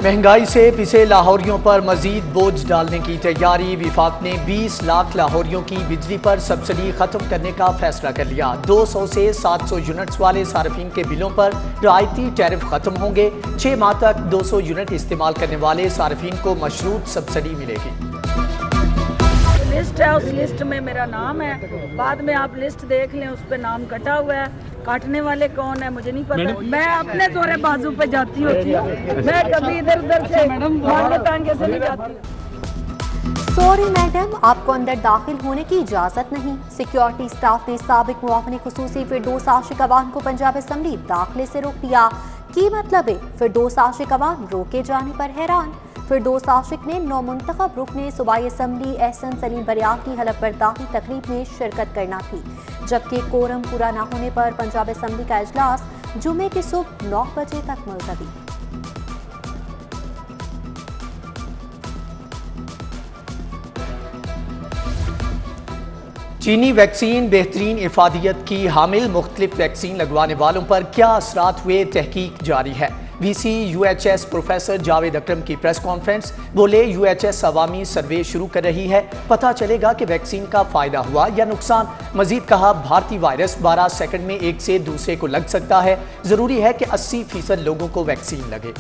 महंगाई से पिसे लाहौरियों पर मजीद बोझ डालने की तैयारी। विफाक ने 20 लाख लाहौरियों की बिजली पर सब्सिडी खत्म करने का फैसला कर लिया। 200 से 700 यूनिट्स वाले सार्फिन के बिलों पर रियायती टैरिफ खत्म होंगे। 6 माह तक 200 यूनिट इस्तेमाल करने वाले सार्फिन को मशरूत सब्सिडी मिलेगी। लिस्ट है, उस लिस्ट में मेरा नाम है। बाद में आप लिस्ट देख लें, उस पर नाम कटा हुआ है। काटने वाले कौन है मुझे नहीं पता। मैं अपने जोरे बाजू पे जाती होती हूँ, मैं कभी इधर उधर से टांगे से नहीं जाती। सॉरी मैडम, आपको अंदर दाखिल होने की इजाजत नहीं। सिक्योरिटी स्टाफ ने साबिक मुआविन खुसूसी फिरदौस आशिक अवान को पंजाब असम्बली दाखिले से रोक दिया। की मतलब है फिरदौस आशिक अवान रोके जाने पर हैरान। फिरदौस आशिक ने नौमुंतखब रुकने सूबाई असम्बली एहसन सलीम बरियाल की हलफ बर्दारी तकरीब में शिरकत करना थी, जबकि कोरम पूरा न होने पर पंजाब असम्बली का इजलास जुमे की सुबह 9 बजे तक मुलतवी। चीनी वैक्सीन बेहतरीन इफादियत की हामिल। मुख्तलिफ वैक्सीन लगवाने वालों पर क्या असरात हुए, तहकीक जारी है। VC UHS प्रोफेसर जावेद अकरम की प्रेस कॉन्फ्रेंस। बोले UHS अवामी सर्वे शुरू कर रही है, पता चलेगा कि वैक्सीन का फायदा हुआ या नुकसान। मजीद कहा भारतीय वायरस 12 सेकंड में एक से दूसरे को लग सकता है, जरूरी है कि 80% लोगों को वैक्सीन लगे।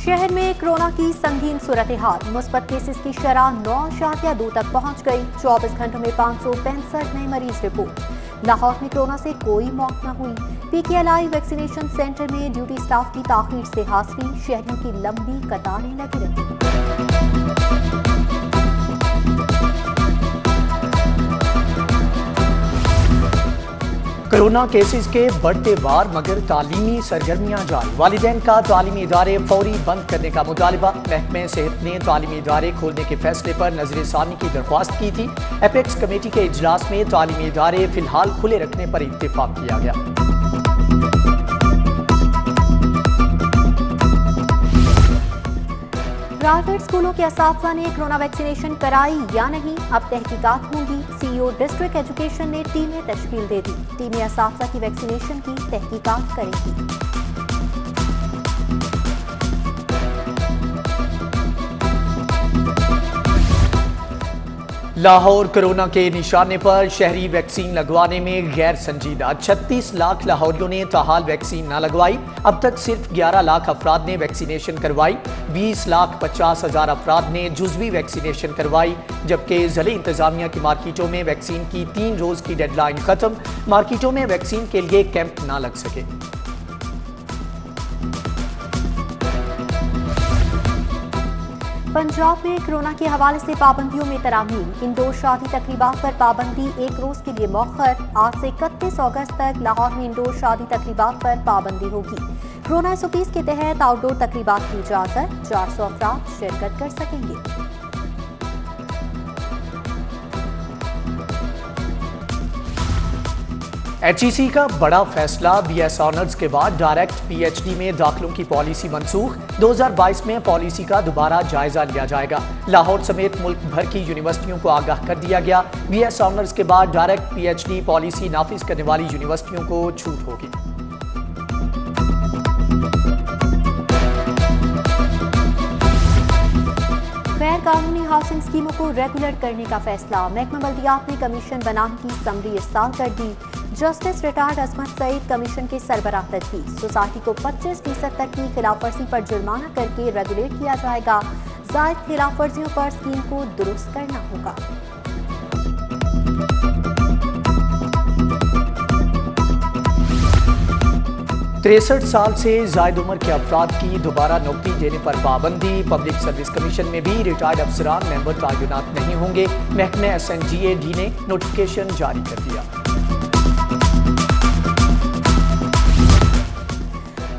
शहर में कोरोना की संगीन सूरत हाल। मुस्बत केसेस की शरह 9.2 तक पहुंच गई। 24 घंटों में 565 नए मरीज रिपोर्ट। लाहौर में कोरोना से कोई मौत न हुई। PKLI वैक्सीनेशन सेंटर में ड्यूटी स्टाफ की ताखीर से हासिल, शहरियों की लंबी कतारें लगी रही। कोरोना केसेस के बढ़ते वार मगर तालीमी सरगर्मियां जारी। वालिदैन का तालीमी इदारे फौरी बंद करने का मुतालबा। महकमे सेहत ने तालीमी इदारे खोलने के फैसले पर नजरसानी की दरख्वास्त की थी। एपेक्स कमेटी के इजलास में तालीमी इदारे फिलहाल खुले रखने पर इत्तेफाक किया गया। प्राइवेट स्कूलों के असातिज़ा ने कोरोना वैक्सीनेशन कराई या नहीं, अब तहकीकात होंगी। CEO डिस्ट्रिक्ट एजुकेशन ने टीमें तश्कील दे दी। टीमें असातिज़ा की वैक्सीनेशन की तहकीकात करेंगी। लाहौर कोरोना के निशाने पर, शहरी वैक्सीन लगवाने में गैर संजीदा। 36 लाख लाहौरियों ने ताहाल वैक्सीन न लगवाई। अब तक सिर्फ 11 लाख अफराद ने वैक्सीनेशन करवाई। 20,50,000 अफराद ने जुज़वी वैक्सीनेशन करवाई, जबकि ज़िले इंतजामिया की मार्केटों में वैक्सीन की 3 रोज़ की डेडलाइन खत्म। मार्केटों में वैक्सीन के लिए कैंप न लग सके। पंजाब में कोरोना के हवाले से पाबंदियों में तरामीम। इंडोर शादी तकरीबात पर पाबंदी 1 रोज के लिए मौखर। आज से 31 अगस्त तक लाहौर में इंडोर शादी तकरीबात पर पाबंदी होगी। कोरोना SOPs के तहत आउटडोर तकरीबात की इजाजत। 400 अफराद शिरकत कर सकेंगे। HEC का बड़ा फैसला। BS ऑनर्स के बाद डायरेक्ट PhD में दाखिलों की पॉलिसी मनसूख। 2022 में पॉलिसी का दोबारा जायजा लिया जाएगा। लाहौर समेत मुल्क भर की यूनिवर्सिटियों को आगाह कर दिया गया। BS ऑनर्स के बाद डायरेक्ट PhD पॉलिसी नाफिज करने वाली यूनिवर्सिटियों को छूट होगी। गैर कानूनी हाउसिंग स्कीमों को रेगुलर करने का फैसला। महकमा बल्दियात ने कमीशन बनाने की समरी इरसाल कर दी। जस्टिस रिटायर्ड अजमत सईद कमीशन के सरबराह तजवीज़। सोसाइटी को 25% तक की खिलाफ वर्जी पर जुर्माना करके रेगुलेट किया जाएगा। जायद खिलाफ वर्जियों पर स्कीम को दुरुस्त करना होगा। 63 साल से जायद उम्र के अफराद की दोबारा नौकरी देने पर पाबंदी। पब्लिक सर्विस कमीशन में भी रिटायर्ड अफसरान मेंबर तैनात नहीं होंगे। महकमे SNGAD ने नोटिफिकेशन जारी कर दिया।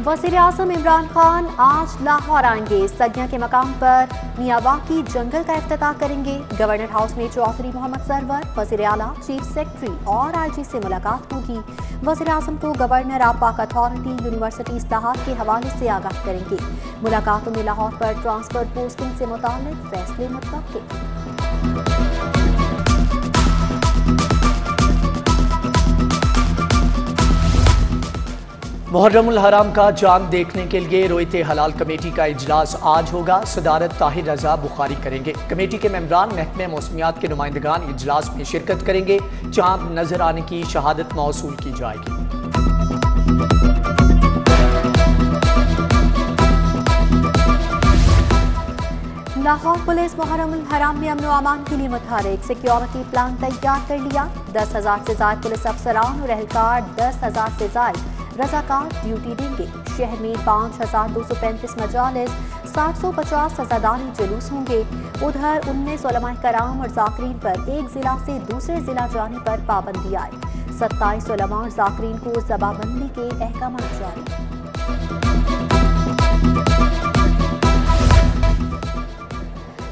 वज़ीर आज़म इमरान खान आज लाहौर आएंगे। सगिया के मकाम पर मियावाकी जंगल का इफ्तिताह करेंगे। गवर्नर हाउस में चौधरी मोहम्मद सरवर, वज़ीर आला, चीफ सेक्रेटरी और IG से मुलाकात होगी। वज़ीर आज़म को गवर्नर आपाक अथॉरिटी यूनिवर्सिटी इस्लाहात के हवाले से आगाह करेंगे। मुलाकातों में लाहौर पर ट्रांसफर पोस्टिंग से मुताल्लिक फैसले मुतवक्किल। मुहर्रमुल हराम का चांद देखने के लिए रोयत हलाल कमेटी का इजलास आज होगा। सदारत ताहिर रजा बुखारी करेंगे। कमेटी के मेंबरान महकमे मौसमियात के नुमाइंदगान इजलास में शिरकत करेंगे। चांद नजर आने की शहादत मौसूल की जाएगी। लाहौर पुलिस मुहर्रमुल हराम में अमन व अमान के लिए मुतहरिक। सिक्योरिटी प्लान तैयार कर लिया। 10,000 से ज्यादा पुलिस अफसरान और एहलकार 10,000 से ज्यादा रजाकार ड्यूटी देंगे। शहर में 5,235 मजालिस, 750 अज़ादानी जुलूस होंगे। उधर 19 उलमाए कराम और जाकरीन पर एक जिला से दूसरे जिला जाने पर पाबंदी आए। 27 उलमा और जाकरीन को जबाबंदी के अहकाम जारी।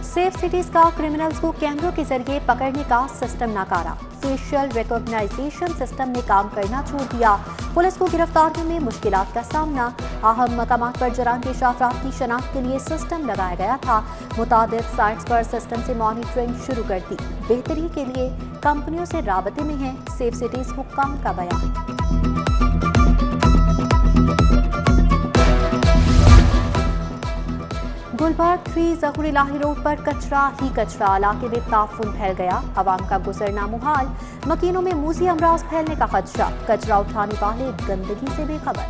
सेफ सिटीज का क्रिमिनल्स को कैमरों के जरिए पकड़ने का सिस्टम नाकारा। फेशियल रिकॉग्नाइजेशन सिस्टम ने काम करना छोड़ दिया। पुलिस को गिरफ्तारियों में मुश्किलात का सामना। अहम मकामात पर जराम पेश अफराद की शनाख्त के लिए सिस्टम लगाया गया था। मुतादिद साइट्स पर सिस्टम से मॉनिटरिंग शुरू कर दी। बेहतरी के लिए कंपनियों से राबते में है सेफ सिटीज हुक्काम का बयान। गुलबर्ग 3 ज़हूर इलाही रोड पर कचरा ही कचरा। इलाके में ताफुन फैल गया। आवाम का गुजरना मुहाल। मकीनों में मूजी अमराज फैलने का खदशा। कचरा उठाने वाले गंदगी से बेखबर।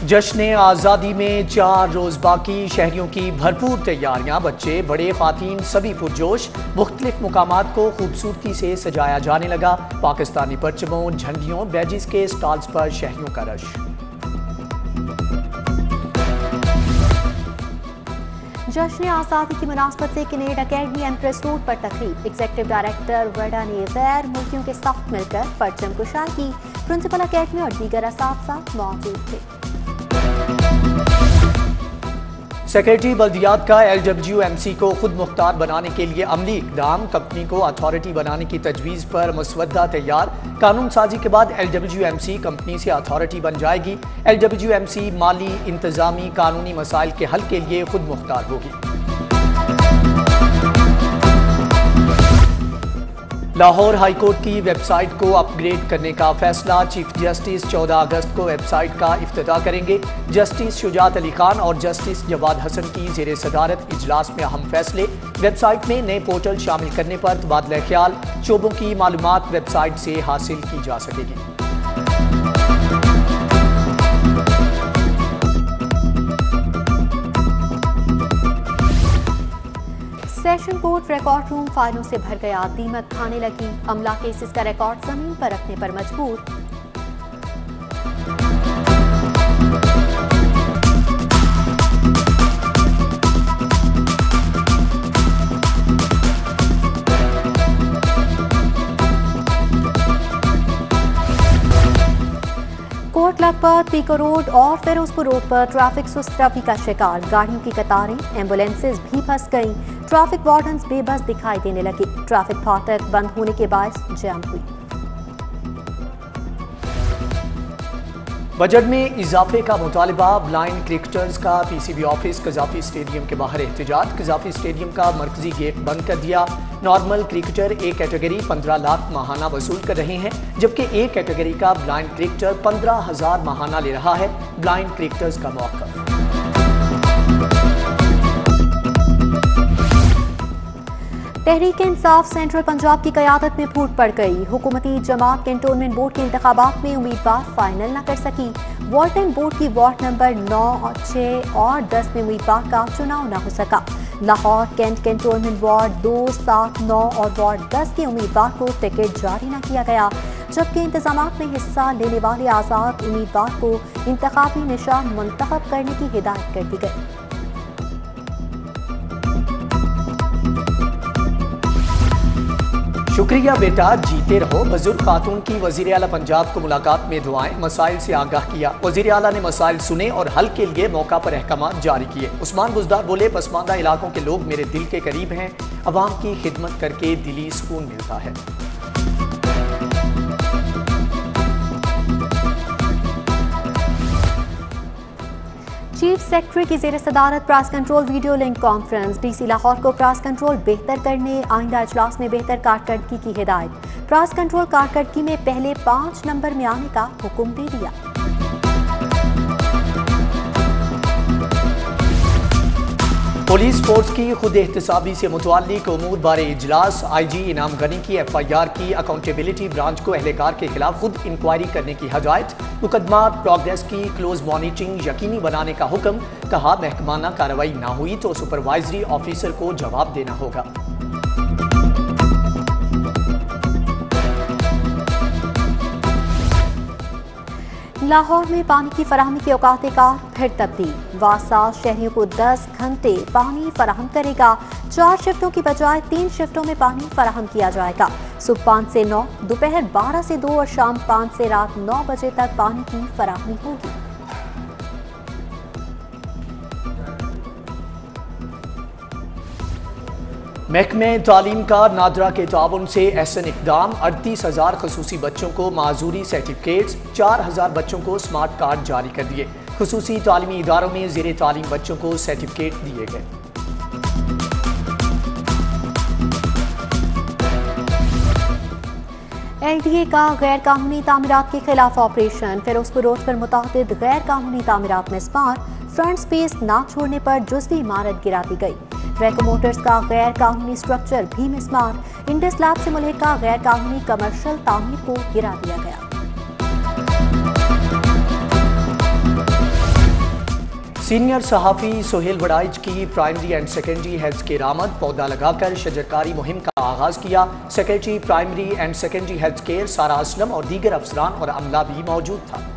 जश्न आज़ादी में 4 रोज बाकी। शहरियों की भरपूर तैयारियां। बच्चे बड़े ख़ातीन सभी पुरजोश। मुख्तलिफ मुकामात को खूबसूरती से सजाया जाने लगा। पाकिस्तानी परचमों, झंडियों, बैजिस के स्टॉल्स पर शहरियों का रश। जश्न आज़ादी की मुनासबत से किनेड अकेडमी एम्प्रेस रोड पर तकरीब। एग्जीक्यूटिव डायरेक्टर वडा ने गैर मुल्कियों के साथ मिलकर परचम कुशाई की। प्रिंसिपल अकेडमी और दीगर असातिज़ा मौजूद थे। सेक्रेटरी बल्दियात का LWMC को खुद मुख्तार बनाने के लिए अमली इक़दाम। कंपनी को अथॉरिटी बनाने की तजवीज़ पर मसवदा तैयार। कानून साजी के बाद LWMC कंपनी से अथॉरिटी बन जाएगी। LWMC माली, इंतजामी, कानूनी मसाइल के हल के लिए खुद मुख्तार होगी। लाहौर हाई कोर्ट की वेबसाइट को अपग्रेड करने का फैसला। चीफ जस्टिस 14 अगस्त को वेबसाइट का इफ्तिताह करेंगे। जस्टिस शुजात अली खान और जस्टिस जवाद हसन की ज़ेरे सदारत इजलास में अहम फैसले। वेबसाइट में नए पोर्टल शामिल करने पर तबादला ख्याल। शोबों की मालूमात वेबसाइट से हासिल की जा सकेगी। सेशन कोर्ट रिकॉर्ड रूम फाइलों से भर गया। दीमक खाने लगी। अमला केसेस का रिकॉर्ड जमीन पर रखने पर मजबूर। कोट लखपत, पीको रोड और फिरोजपुर रोड पर ट्रैफिक सुस्त रवि का शिकार। गाड़ियों की कतारें, एम्बुलेंसेज भी फंस गईं। ट्रैफिक वार्डन्स बेबस दिखाई देने लगे। ट्रैफिक फाटक बंद होने के बायस जाम हुई। बजट में इजाफे का मुतालबा। ब्लाइंड क्रिकेटर्स का PCB ऑफिस कजाफी स्टेडियम के बाहर एहतजाज। कजाफी स्टेडियम का मरकजी गेट बंद कर दिया। Normal cricketer A category 15 lakh माहाना वसूल कर रहे हैं, जबकि ए कैटेगरी का ब्लाइंड क्रिकेटर 15,000 माहाना ले रहा है। ब्लाइंड क्रिकेटर्स का मौक़िफ़। तहरीक इंसाफ सेंट्रल पंजाब की क़यादत में फूट पड़ गई। हुकूमती जमात कैंटोनमेंट बोर्ड के इंतखाबात में उम्मीदवार फाइनल न कर सकी। वार्टन बोर्ड की वार्ड नंबर 9, 6 और 10 में उम्मीदवार का चुनाव न हो सका। लाहौर कैंट कैंटोनमेंट वार्ड 2, 7, 9 और वार्ड 10 के उम्मीदवार को टिकट जारी न किया गया, जबकि इंतजामात में हिस्सा लेने वाले आज़ाद उम्मीदवार को इंतखाबी निशान मुंतखब करने की हिदायत कर दी गई। शुक्रिया बेटा, जीते रहो। बुजुर्ग खातून की वजीर आला पंजाब को मुलाकात में दुआएं। मसाइल से आगाह किया। वजीर आला ने मसाइल सुने और हल के लिए मौका पर अहकाम जारी किए। उस्मान बुज़दार बोले, पसमानदा इलाकों के लोग मेरे दिल के करीब हैं। अवाम की खिदमत करके दिली सुकून मिलता है। चीफ सेक्रेटरी की ज़ेर सदारत press control video link conference. DC Lahore को प्रेस कंट्रोल बेहतर करने आइंदा इजलास में बेहतर कारकर्दगी की हिदायत। प्रेस कंट्रोल कारकर्दगी में पहले 5 नंबर में आने का हुक्म दे दिया। पुलिस फोर्स की खुद एहतसाबी से मुतल्लिक उमूर बारे इजलास। IG इनाम गनी की FIR की अकाउंटेबिलिटी ब्रांच को अहलकार के खिलाफ खुद इंक्वायरी करने की हदायत। मुकदमा प्रोग्रेस की क्लोज मॉनिटरिंग यकीनी बनाने का हुक्म। कहा महकमाना कार्रवाई ना हुई तो सुपरवाइजरी ऑफिसर को जवाब देना होगा। लाहौर में पानी की फराहमी के औकात कार फिर तब्दील। वासा शहरियों को 10 घंटे पानी फराहम करेगा। 4 शिफ्टों की बजाय 3 शिफ्टों में पानी फराहम किया जाएगा। सुबह 5 से 9, दोपहर 12 से 2 और शाम 5 से रात 9 बजे तक पानी की फराहमी होगी। महकमे तालीम का नादरा के ताउन से एहसन इकदाम। 38,000 खसूसी बच्चों को माजूरी सर्टिफिकेट्स, 4,000 बच्चों को स्मार्ट कार्ड जारी कर दिए। खसूसी तालीमी इदारों में ज़ेरे तालीम बच्चों को सर्टिफिकेट दिए गए। LDA का गैर कानूनी तामीरात के खिलाफ ऑपरेशन। फिरोजपुर रोड पर मुतअद्दिद गैर कानूनी तामीरात में स्मार्ट फ्रंट स्पेस ना छोड़ने पर जुज़वी इमारत गिरा दी गई। रेको मोटर्स का गैर कानूनी स्ट्रक्चर भी मिसमार। इंडस लैब से मुल्हिका गैर कानूनी कमर्शियल तामीर को गिरा दिया गया। सीनियर सहाफ़ी सोहेल वड़ाइच की primary and secondary health care आमद। पौधा लगाकर शजरकारी मुहिम का आगाज किया। Secretary primary and secondary health care सारा असलम और दीगर अफसरान और अमला भी मौजूद था।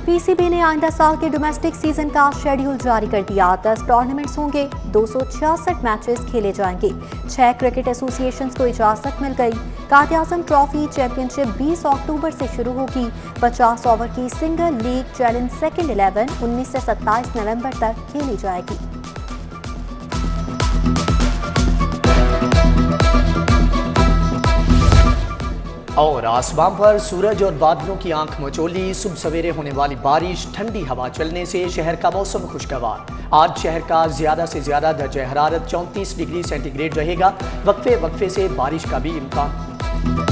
PCB ने आइंदा साल के डोमेस्टिक सीजन का शेड्यूल जारी कर दिया। 10 टूर्नामेंट्स होंगे, 266 मैचेस खेले जाएंगे। 6 क्रिकेट एसोसिएशंस को इजाजत मिल गई। कायद-ए-आज़म ट्रॉफी चैंपियनशिप 20 अक्टूबर से शुरू होगी। 50 ओवर की सिंगल लीग चैलेंज सेकेंड 11 19 से 27 नवंबर तक खेली जाएगी। और आसमान पर सूरज और बादलों की आंख मचोली। सुबह सवेरे होने वाली बारिश, ठंडी हवा चलने से शहर का मौसम खुशगवार। आज शहर का ज्यादा से ज्यादा दर्जा हरारत 34 डिग्री सेंटीग्रेड रहेगा। वक्फे वक्फे से बारिश का भी इम्कान।